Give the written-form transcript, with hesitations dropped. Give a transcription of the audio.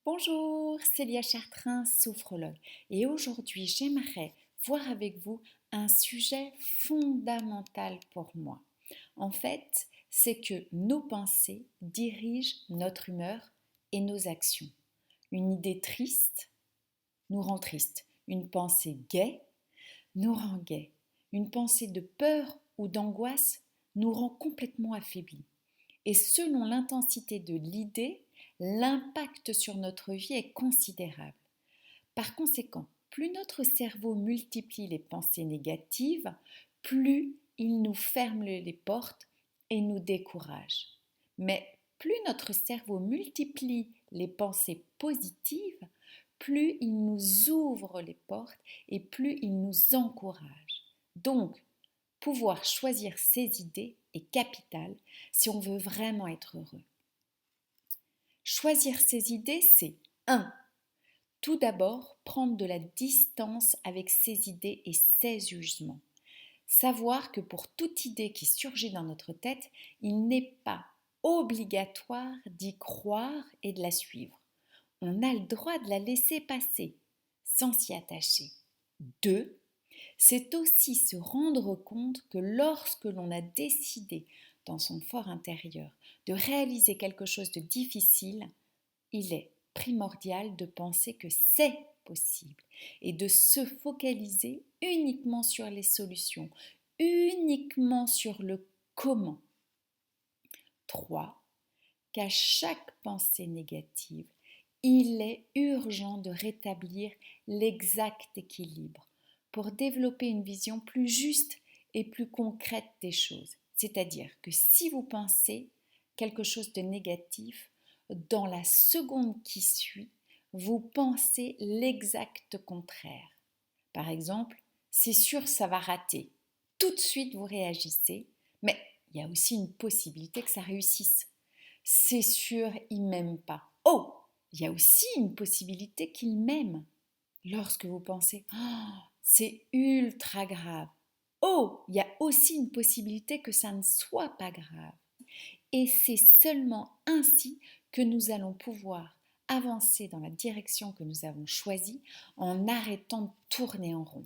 Bonjour, Célia Chartrain, sophrologue. Et aujourd'hui, j'aimerais voir avec vous un sujet fondamental pour moi. En fait, c'est que nos pensées dirigent notre humeur et nos actions. Une idée triste nous rend triste. Une pensée gaie nous rend gaie. Une pensée de peur ou d'angoisse nous rend complètement affaiblis. Et selon l'intensité de l'idée, l'impact sur notre vie est considérable. Par conséquent, plus notre cerveau multiplie les pensées négatives, plus il nous ferme les portes et nous décourage. Mais plus notre cerveau multiplie les pensées positives, plus il nous ouvre les portes et plus il nous encourage. Donc, pouvoir choisir ses idées est capital si on veut vraiment être heureux. Choisir ses idées, c'est 1. Tout d'abord, prendre de la distance avec ses idées et ses jugements. Savoir que pour toute idée qui surgit dans notre tête, il n'est pas obligatoire d'y croire et de la suivre. On a le droit de la laisser passer sans s'y attacher. 2. C'est aussi se rendre compte que lorsque l'on a décidé dans son fort intérieur de réaliser quelque chose de difficile, il est primordial de penser que c'est possible et de se focaliser uniquement sur les solutions, uniquement sur le comment. 3. Qu'à chaque pensée négative, il est urgent de rétablir l'exact équilibre pour développer une vision plus juste et plus concrète des choses. C'est-à-dire que si vous pensez quelque chose de négatif, dans la seconde qui suit, vous pensez l'exact contraire. Par exemple, c'est sûr ça va rater. Tout de suite vous réagissez, mais il y a aussi une possibilité que ça réussisse. C'est sûr, il m'aime pas. Oh, il y a aussi une possibilité qu'il m'aime. Lorsque vous pensez oh, c'est ultra grave. Oh, il y a aussi une possibilité que ça ne soit pas grave. Et c'est seulement ainsi que nous allons pouvoir avancer dans la direction que nous avons choisie en arrêtant de tourner en rond.